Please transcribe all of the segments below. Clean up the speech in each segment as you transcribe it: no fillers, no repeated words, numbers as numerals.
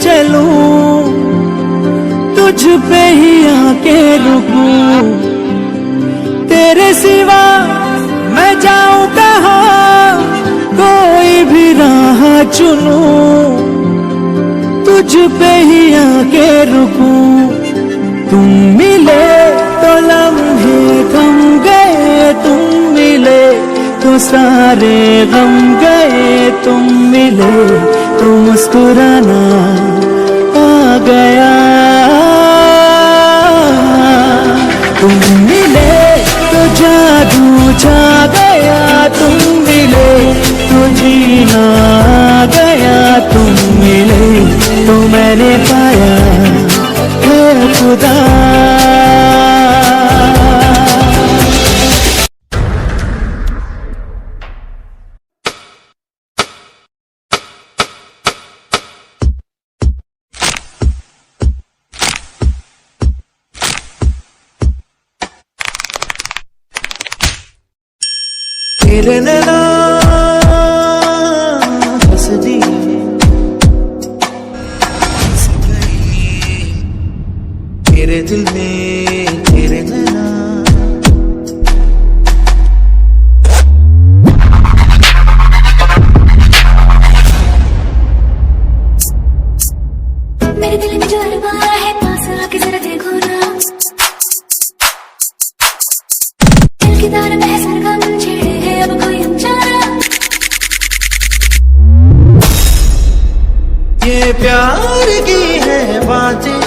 चलूं, तुझ पे ही आके रुकूं। तेरे सिवा मैं जाऊं कहाँ, कोई भी राह चुनूं, तुझ पे ही आके रुकूं। तुम मिले तो लम्हे थम गए, तुम मिले तो सारे गम गए। तुम मिले तो मुस्कुराना आ गया। तुम मिले तो जादू छा गया, तुम मिले तो जीना आ गया। तुम मिले तो मैंने पाया है खुदा। तेरे नैना बस दिए तेरे दिल में, तेरे नैना। मेरे दिल में जो अरमान है, पास आके जरा देखो ना। दिल की तार में सरगम छेड़े है अब कोई अनजाना। ये प्यार की है बातें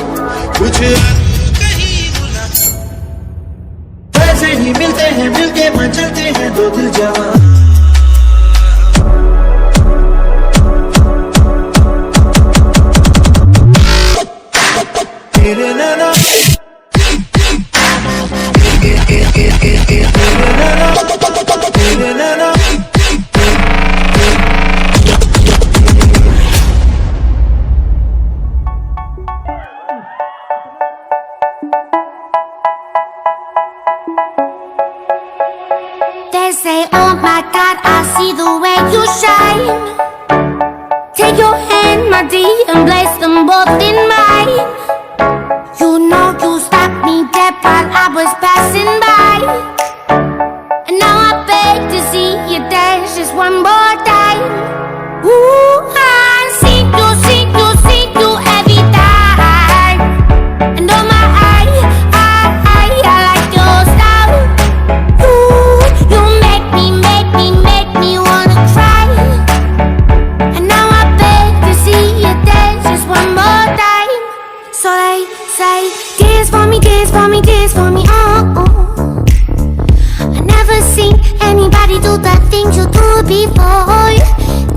कुछ कहीं बुला, ऐसे ही मिलते हैं, मिलके मचलते हैं दो दिल जवान। तेरे नैना तेरे नैना They say, oh my God, I see the way you shine. Take your hand, my dear, and place them both in mine. You know you stopped me dead while I was passing by. And now I beg to see you dance just one more time. Ooh, I see you every time. And oh my, I like your style. You make me wanna cry. And now I beg to see you dance just one more time. So they say, dance for me, dance for me, dance for me, oh, oh. I never seen anybody do the things you do before.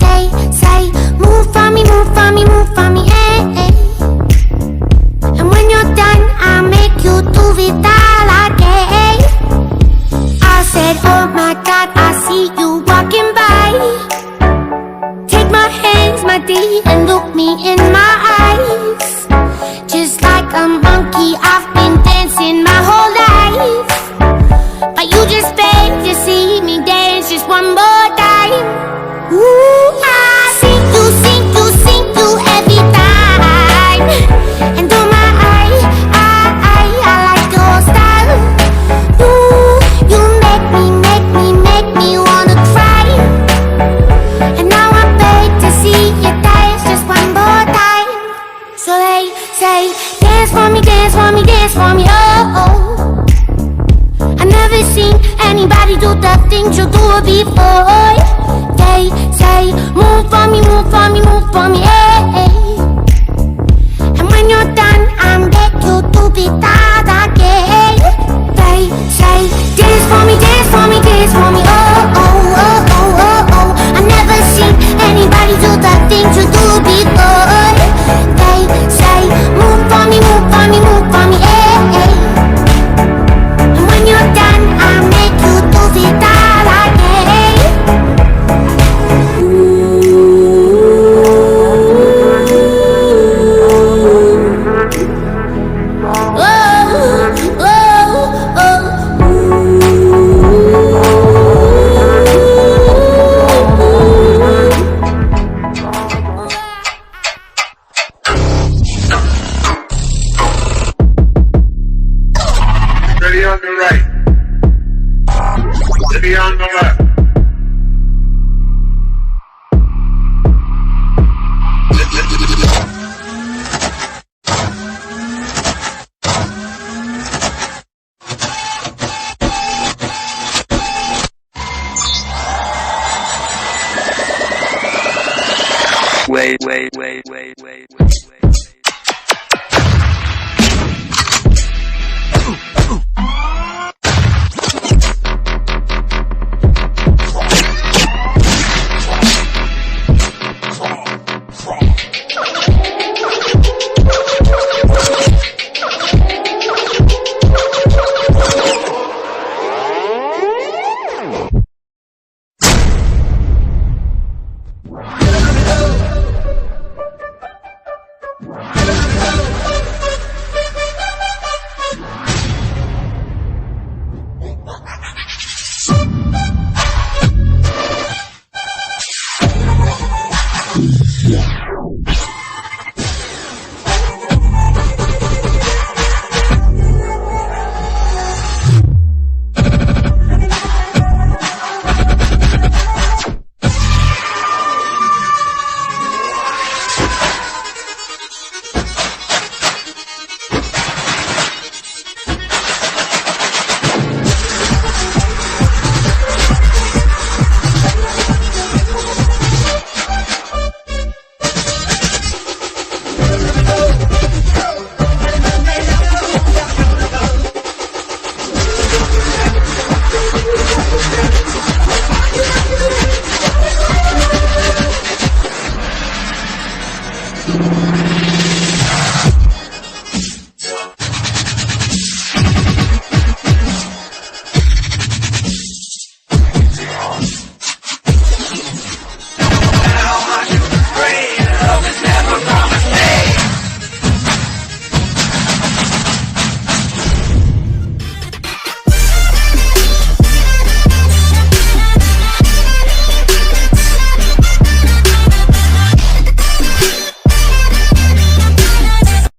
They say, move for me, move for me, move for me, eh, eh. And when you're done, I'll make you do it all again. I said, oh my God, I see you walking by. Take my hands, my dear, and look me in my eyes. Just like a monkey, I've been dancing my whole life. But you just beg to see me dance just one more time. Ooh, I see you every time. And oh my, I like your style. Ooh, you make me wanna cry. And now I beg to see you dance just one more time. So they say, dance for me, dance for me, dance for me, oh, oh. I never seen anybody do the things you do before. They say, move for me, move for me, move for me, eh, eh. And when you're done, I'm back you to be that again. They say, dance for me, dance for me, dance for me, oh, oh, oh, oh, oh, oh. I never seen anybody do the things you do before. They say, move for me, move for me, move